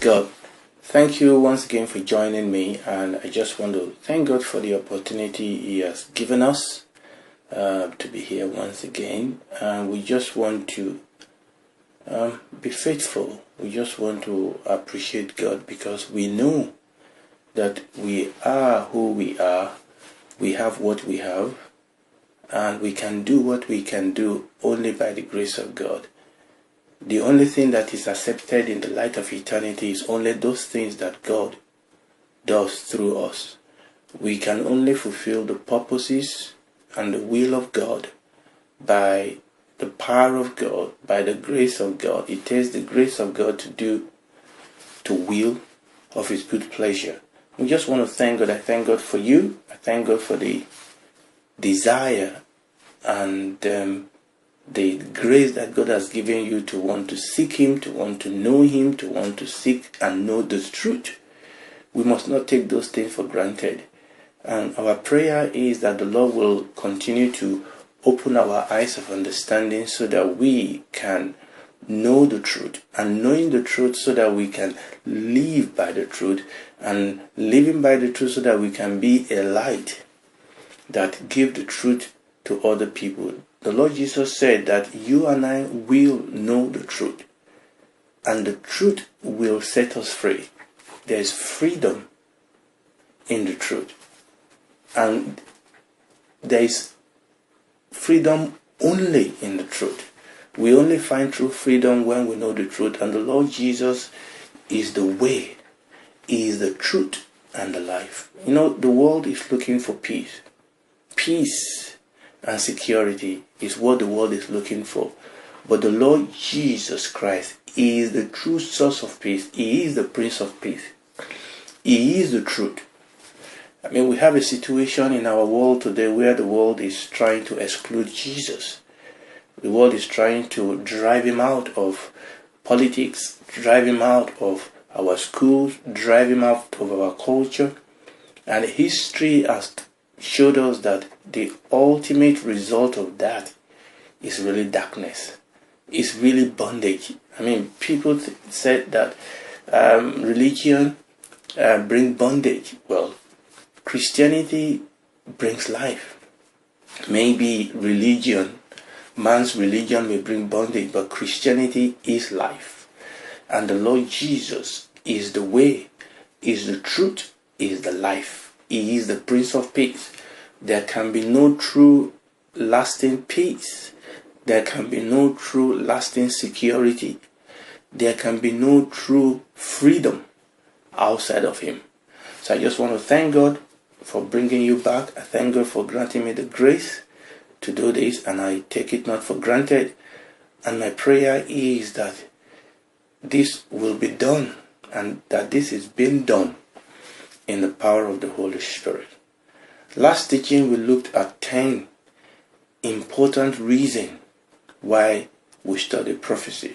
God. Thank you once again for joining me, and I just want to thank God for the opportunity He has given us to be here once again. And we just want to be faithful. We just want to appreciate God because we know that we are who we are, we have what we have, and we can do what we can do only by the grace of God. The only thing that is accepted in the light of eternity is only those things that God does through us. We can only fulfill the purposes and the will of God by the power of God, by the grace of God. It takes the grace of God to will of His good pleasure. We just want to thank God. I thank God for you. I thank God for the desire and the grace that God has given you to want to seek Him, to want to know Him, to want to seek and know the truth. We must not take those things for granted. And our prayer is that the Lord will continue to open our eyes of understanding so that we can know the truth, and knowing the truth so that we can live by the truth, and living by the truth so that we can be a light that give the truth to other people. The Lord Jesus said that you and I will know the truth, and the truth will set us free. There is freedom in the truth, and there is freedom only in the truth. We only find true freedom when we know the truth, and the Lord Jesus is the way, He is the truth and the life. You know, the world is looking for peace. Peace and security is what the world is looking for. But the Lord Jesus Christ is the true source of peace. He is the Prince of Peace. He is the truth. I mean, we have a situation in our world today where the world is trying to exclude Jesus. The world is trying to drive Him out of politics, drive Him out of our schools, drive Him out of our culture. And history has showed us that the ultimate result of that is really darkness. It's really bondage. I mean, people said that religion brings bondage. Well, Christianity brings life. Maybe man's religion may bring bondage, but Christianity is life. And the Lord Jesus is the way, is the truth, is the life. He is the Prince of Peace. There can be no true lasting peace. There can be no true lasting security. There can be no true freedom outside of Him. So I just want to thank God for bringing you back. I thank God for granting me the grace to do this, and I take it not for granted. And my prayer is that this will be done, and that this is being done in the power of the Holy Spirit. Last teaching we looked at 10 important reasons why we study prophecy.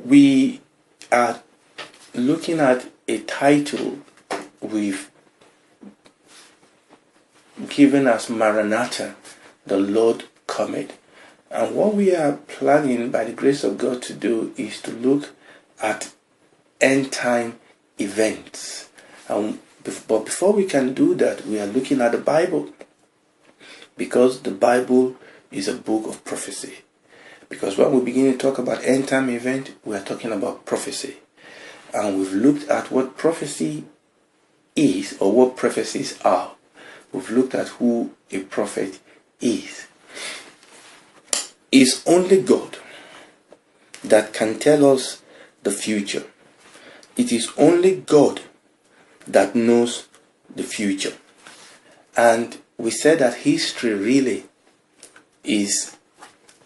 We are looking at a title we've given as Maranatha, the Lord cometh. And what we are planning by the grace of God to do is to look at end time events. But before we can do that, we are looking at the Bible, because the Bible is a book of prophecy. Because when we begin to talk about end time event, we are talking about prophecy. And we've looked at what prophecy is, or what prophecies are. We've looked at who a prophet is. It's only God that can tell us the future. It is only God that knows the future. And we said that history really is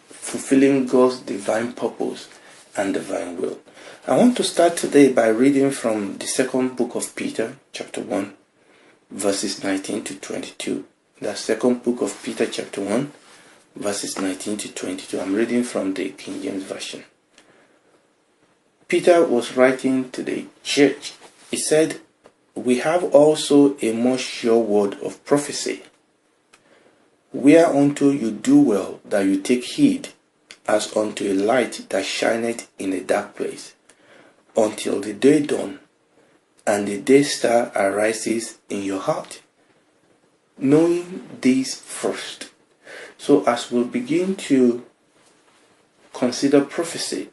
fulfilling God's divine purpose and divine will. I want to start today by reading from the second book of Peter, chapter 1, verses 19 to 22. The second book of Peter, chapter 1, verses 19 to 22. I'm reading from the King James Version. Peter was writing to the church. He said, "We have also a more sure word of prophecy, whereunto you do well that you take heed, as unto a light that shineth in a dark place, until the day dawn and the day star arises in your heart. Knowing this first. So as we begin to consider prophecy,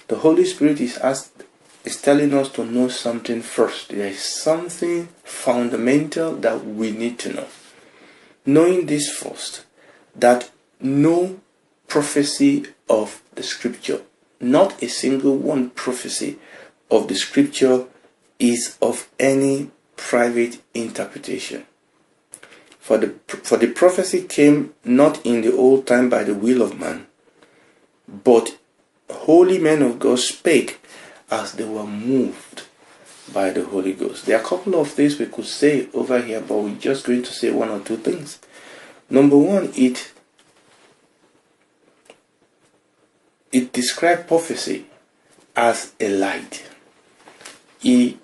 the Holy Spirit is telling us to know something first. There is something fundamental that we need to know. Knowing this first, that no prophecy of the scripture, not a single one prophecy of the scripture, is of any private interpretation. For the prophecy came not in the old time by the will of man, but holy men of God spake as they were moved by the Holy Ghost. There are a couple of things we could say over here, but we're just going to say one or two things. Number one, it describes prophecy as a light. He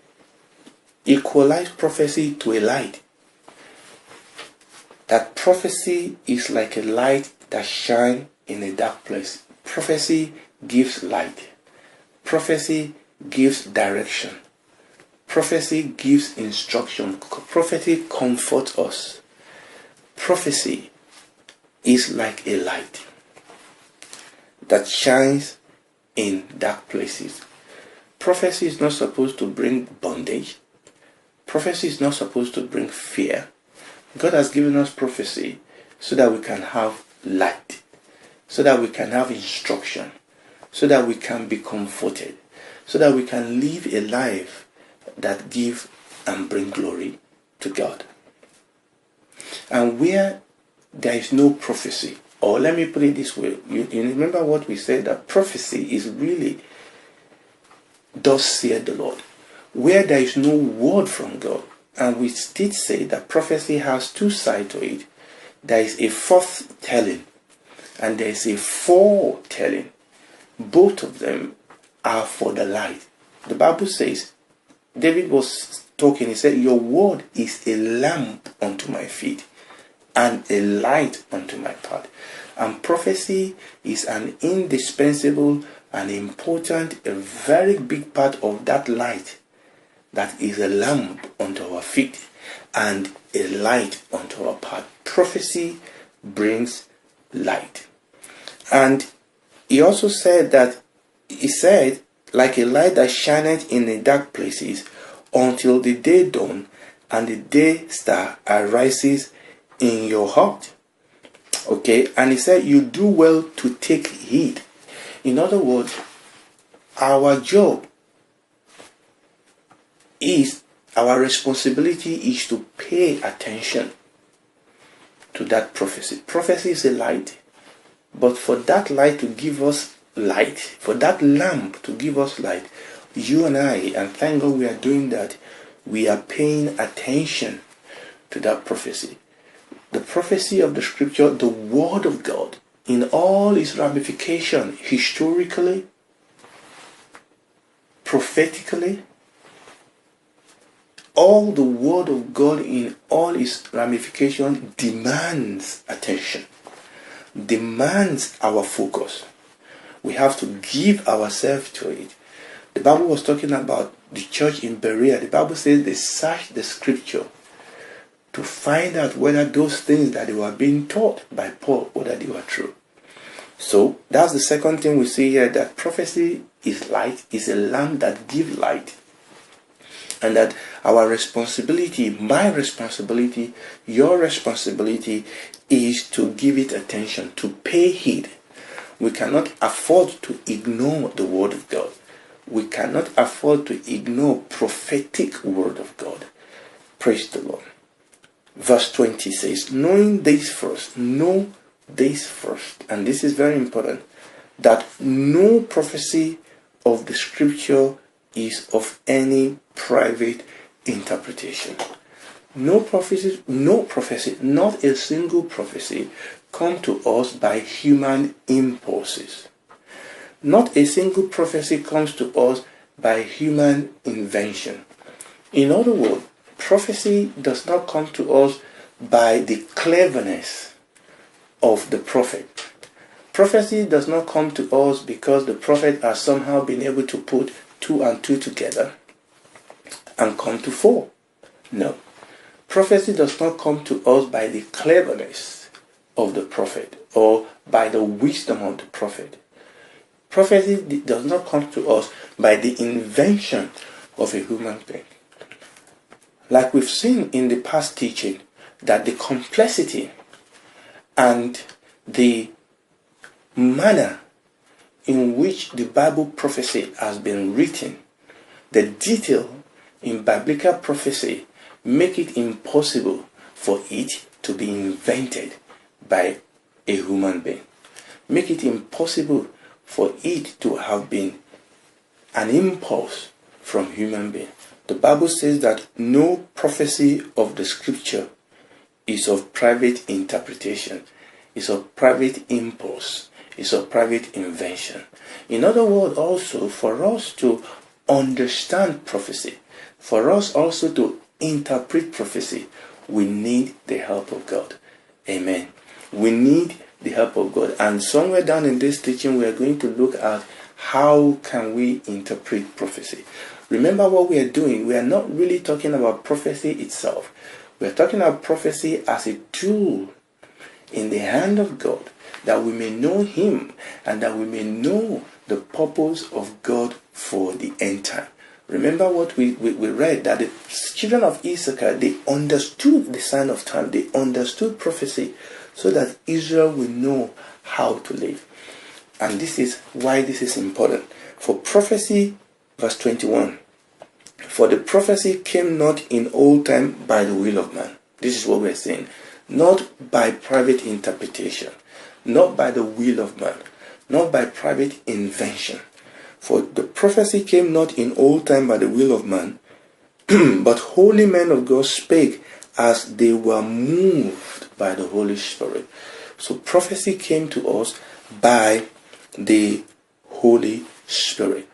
equalized prophecy to a light. That prophecy is like a light that shines in a dark place. Prophecy gives light. Prophecy gives direction. Prophecy gives instruction. Prophecy comforts us. Prophecy is like a light that shines in dark places. Prophecy is not supposed to bring bondage. Prophecy is not supposed to bring fear. God has given us prophecy so that we can have light, so that we can have instruction, so that we can be comforted, so that we can live a life that gives and bring glory to God. And where there is no prophecy, or let me put it this way, you remember what we said, that prophecy is really, thus saith the Lord. Where there is no word from God, and we did say that prophecy has two sides to it. There is a forthtelling and there is a foretelling. Both of them are for the light. The Bible says, David was talking, he said, your word is a lamp unto my feet and a light unto my path. And prophecy is an indispensable and important, a very big part of that light. That is a lamp unto our feet and a light unto our path. Prophecy brings light. And he also said that, he said, like a light that shineth in the dark places until the day dawn and the day star arises in your heart. Okay, and he said, you do well to take heed. In other words, our job is, our responsibility is to pay attention to that prophecy. Prophecy is a light, but for that light to give us light, for that lamp to give us light, you and I, and thank God we are doing that, we are paying attention to that prophecy. The prophecy of the scripture, the word of God, in all its ramifications, historically, prophetically, all the word of God in all its ramifications demands attention, demands our focus. We have to give ourselves to it. The Bible was talking about the church in Berea. The Bible says they searched the scripture to find out whether those things that they were being taught by Paul, whether they were true. So that's the second thing we see here, that prophecy is light, is a lamp that gives light. And that our responsibility, my responsibility, your responsibility is to give it attention, to pay heed. We cannot afford to ignore the word of God. We cannot afford to ignore prophetic word of God. Praise the Lord. Verse 20 says, knowing this first, know this first, and this is very important, that no prophecy of the scripture is of any private interpretation. No prophecy, not a single prophecy come to us by human impulses. Not a single prophecy comes to us by human invention. In other words, prophecy does not come to us by the cleverness of the prophet Prophecy does not come to us because the prophet has somehow been able to put 2 and 2 together and come to 4. No. Prophecy does not come to us by the cleverness of the prophet or by the wisdom of the prophet. Prophecy does not come to us by the invention of a human being. Like we've seen in the past teaching, that the complexity and the manner in which the Bible prophecy has been written, the detail in biblical prophecy, make it impossible for it to be invented by a human being. Make it impossible for it to have been an impulse from human being. The Bible says that no prophecy of the scripture is of private interpretation, is of private impulse, is of private invention. In other words, also for us to understand prophecy, for us also to interpret prophecy, we need the help of God. Amen. We need the help of God. And somewhere down in this teaching, we are going to look at how can we interpret prophecy. Remember what we are doing. We are not really talking about prophecy itself. We are talking about prophecy as a tool in the hand of God, that we may know Him and that we may know the purpose of God for the end time. Remember what we read, that the children of Issachar, they understood the sign of time. They understood prophecy so that Israel will know how to live. And this is why this is important. For prophecy, verse 21, for the prophecy came not in old time by the will of man. This is what we're saying. Not by private interpretation, not by the will of man, not by private invention. For the prophecy came not in old time by the will of man, but holy men of God spake as they were moved by the Holy Spirit. So prophecy came to us by the Holy Spirit.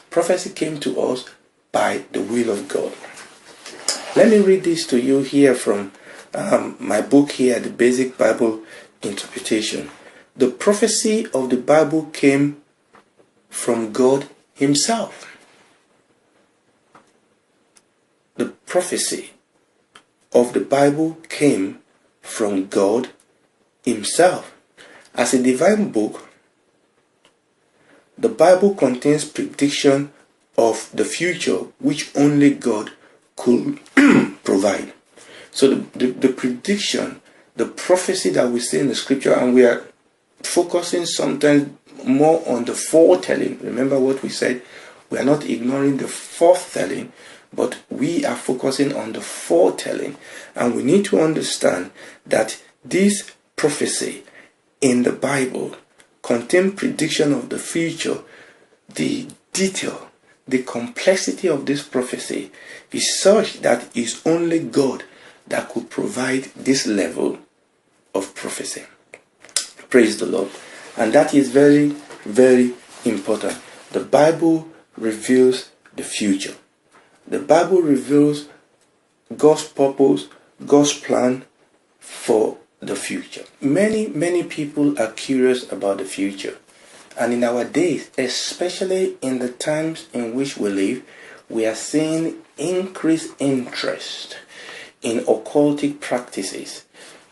Prophecy came to us by the will of God. Let me read this to you here from my book here, The Basic Bible Interpretation. The prophecy of the Bible came from God Himself. The prophecy of the Bible came from God Himself. As a divine book, the Bible contains prediction of the future which only God could provide. So the prediction, the prophecy that we see in the scripture, and we are focusing sometimes more on the foretelling. Remember what we said? We are not ignoring the foretelling, but we are focusing on the foretelling. And we need to understand that this prophecy in the Bible contain prediction of the future. The detail, the complexity of this prophecy is such that it's only God that could provide this level of prophecy. Praise the Lord. And that is very, very important. The Bible reveals the future. The Bible reveals God's purpose, God's plan for the future. Many people are curious about the future. And in our days, especially in the times in which we live, we are seeing increased interest in occultic practices.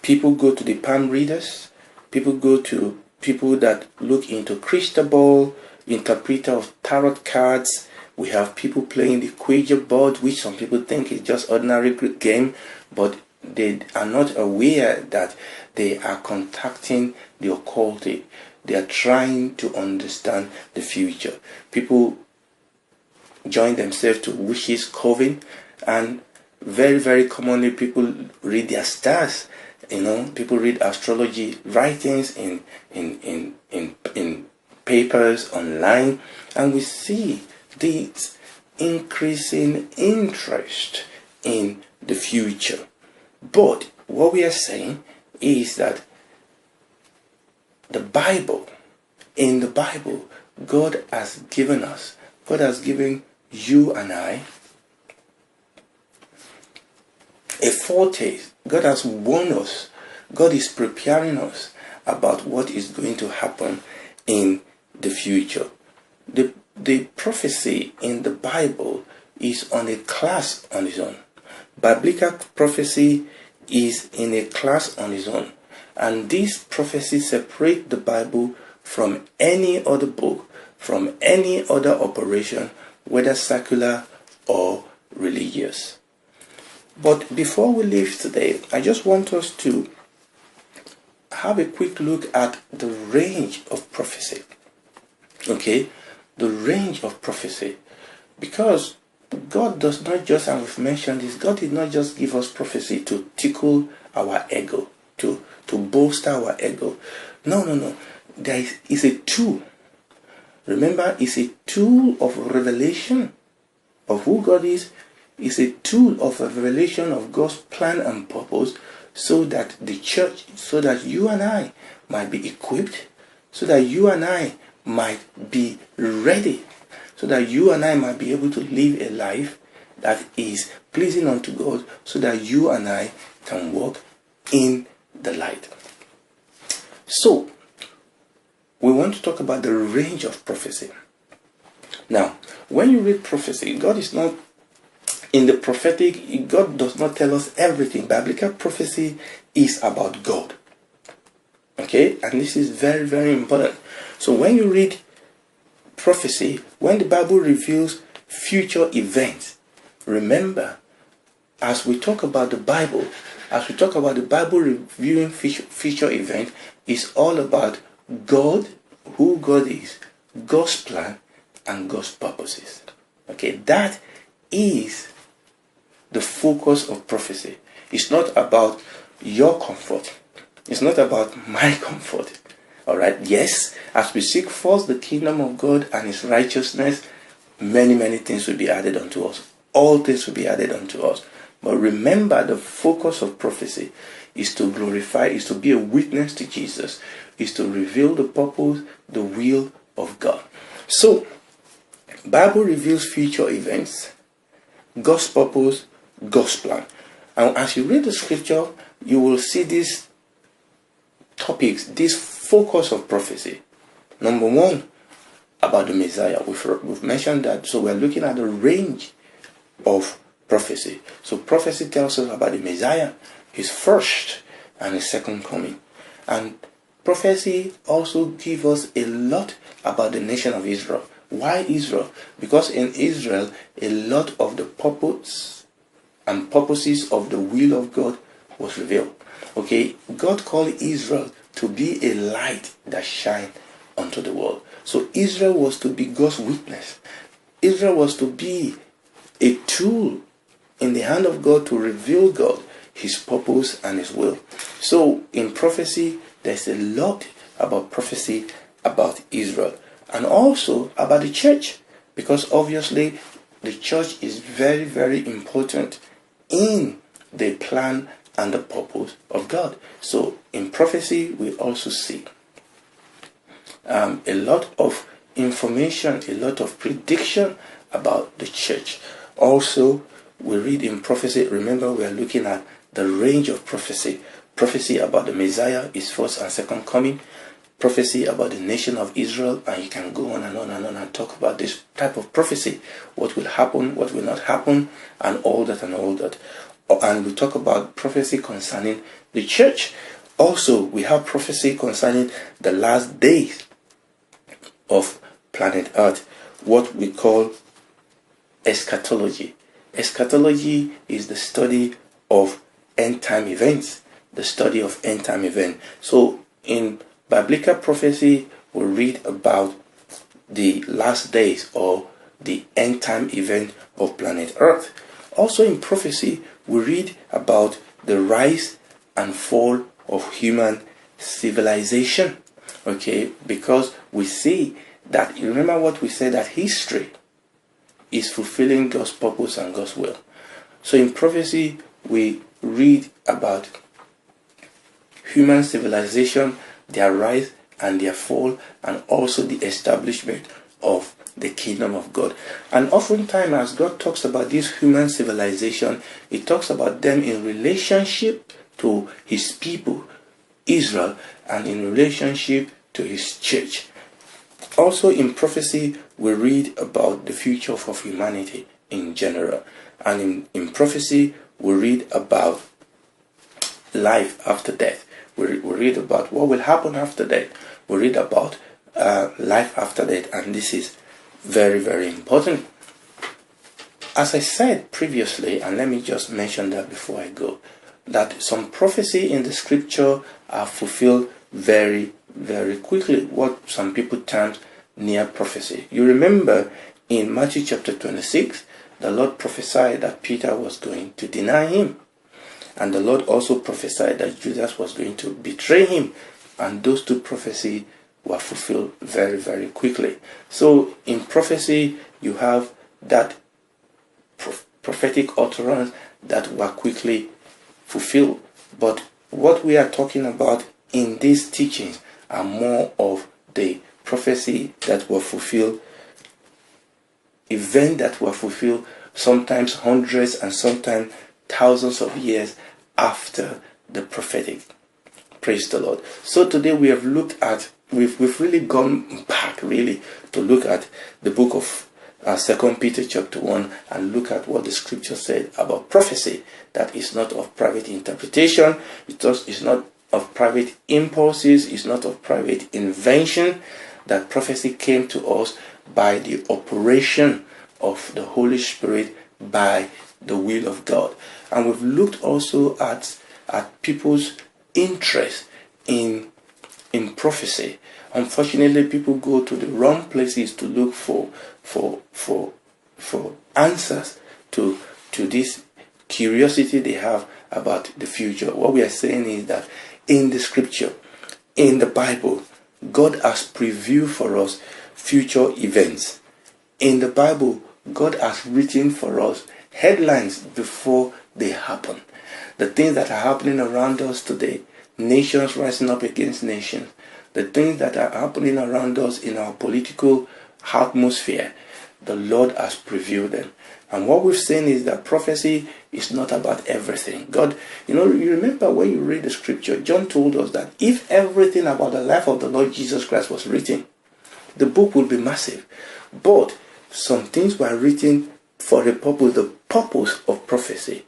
People go to the palm readers. People go to people that look into crystal ball, interpreter of tarot cards. We have people playing the Ouija board, which some people think is just ordinary game, but they are not aware that they are contacting the occultic. They are trying to understand the future. People join themselves to wishes coven, and very, very commonly people read their stars. People read astrology writings in papers online, and we see this increasing interest in the future. But what we are saying is that in the Bible, God has given you and I a foretaste. God has warned us. God is preparing us. about what is going to happen in the future. The prophecy in the Bible is on a class on its own. Biblical prophecy is in a class on its own. And these prophecies separate the Bible from any other book, from any other operation, whether secular or religious. But before we leave today, I just want us to have a quick look at the range of prophecy. Okay? The range of prophecy. Because God does not just, and we've mentioned this, God did not just give us prophecy to tickle our ego, to bolster our ego. No. There is a tool. Remember, it's a tool of revelation of who God is. It's a tool of a revelation of God's plan and purpose, so that the church, so that you and I might be equipped, so that you and I might be ready, so that you and I might be able to live a life that is pleasing unto God, so that you and I can walk in the light. So, we want to talk about the range of prophecy. Now, when you read prophecy, God is not in the prophetic, God does not tell us everything. Biblical prophecy is about God. Okay? And this is very, very important. So when you read prophecy, when the Bible reveals future events, remember, as we talk about the Bible, reviewing future events, is all about God, who God is, God's plan, and God's purposes. Okay? That is the focus of prophecy. It's not about your comfort. It's not about my comfort. Alright? Yes, as we seek first the kingdom of God and His righteousness, many things will be added unto us. All things will be added unto us. But remember, the focus of prophecy is to glorify, is to be a witness to Jesus, is to reveal the purpose, the will of God. So, Bible reveals future events, God's purpose, God's plan. And as you read the scripture, you will see these topics, this focus of prophecy. Number one, about the Messiah. We've mentioned that. So we're looking at the range of prophecy. So prophecy tells us about the Messiah, His first and His second coming. And prophecy also gives us a lot about the nation of Israel. Why Israel? Because in Israel, a lot of the purpose and purposes of the will of God was revealed. Okay, God called Israel to be a light that shines unto the world. So Israel was to be God's witness. Israel was to be a tool in the hand of God to reveal God, His purpose and His will. So in prophecy, there's a lot about prophecy about Israel, and also about the church, because obviously the church is very, very important in the plan and the purpose of God. So in prophecy, we also see a lot of information, a lot of prediction about the church. Also, we read in prophecy, remember we are looking at the range of prophecy. Prophecy about the Messiah, His first and second coming. Prophecy about the nation of Israel, and you can go on and on and on and talk about this type of prophecy. What will happen, what will not happen, and all that and all that. And we talk about prophecy concerning the church. Also, we have prophecy concerning the last days of planet Earth, what we call eschatology. Eschatology is the study of end time events. The study of end time events. So in biblical prophecy, we read about the last days or the end time event of planet Earth. Also in prophecy, we read about the rise and fall of human civilization. Okay, because we see that, you remember what we said, that history is fulfilling God's purpose and God's will. So in prophecy, we read about human civilization, their rise and their fall, and also the establishment of the kingdom of God. And oftentimes, as God talks about this human civilization, He talks about them in relationship to His people, Israel and in relationship to his church. Also in prophecy, we read about the future of humanity in general. And in prophecy, we read about life after death. We read about what will happen after death. We read about life after death. And this is very, very important. As I said previously, and let me just mention that before I go, that some prophecy in the scripture are fulfilled very, very quickly, what some people term near prophecy. You remember in Matthew chapter 26, the Lord prophesied that Peter was going to deny him. And the Lord also prophesied that Judas was going to betray him. And those two prophecies were fulfilled very, very quickly. So in prophecy, you have that prophetic utterance that were quickly fulfilled. But what we are talking about in these teachings are more of the prophecy that were fulfilled, events that were fulfilled sometimes hundreds and sometimes thousands of years after the prophetic. Praise the Lord. So today we have looked at, we've really gone back really to look at the book of 2 Peter chapter 1 and look at what the scripture said about prophecy, that is not of private interpretation, it's not of private impulses, it's not of private invention, that prophecy came to us by the operation of the Holy Spirit, by the will of God. And we've looked also at people's interest in prophecy. Unfortunately, people go to the wrong places to look for answers to this curiosity they have about the future. What we are saying is that in the scripture, in the Bible, God has previewed for us future events. In the Bible, God has written for us headlines before they happen. The things that are happening around us today, nations rising up against nations, the things that are happening around us in our political atmosphere, the Lord has previewed them. And what we've seen is that prophecy is not about everything. God, you remember when you read the scripture, John told us that if everything about the life of the Lord Jesus Christ was written, the book would be massive. But some things were written for a purpose. The purpose of prophecy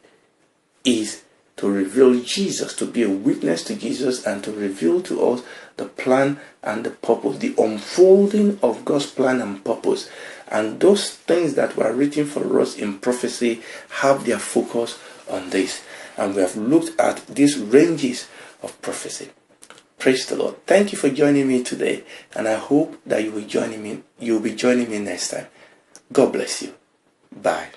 is to reveal Jesus, to be a witness to Jesus, and to reveal to us the plan and the purpose, the unfolding of God's plan and purpose. And those things that were written for us in prophecy have their focus on this. And we have looked at these ranges of prophecy. Praise the Lord. Thank you for joining me today, and I hope that you'll be joining me next time. God bless you. Bye.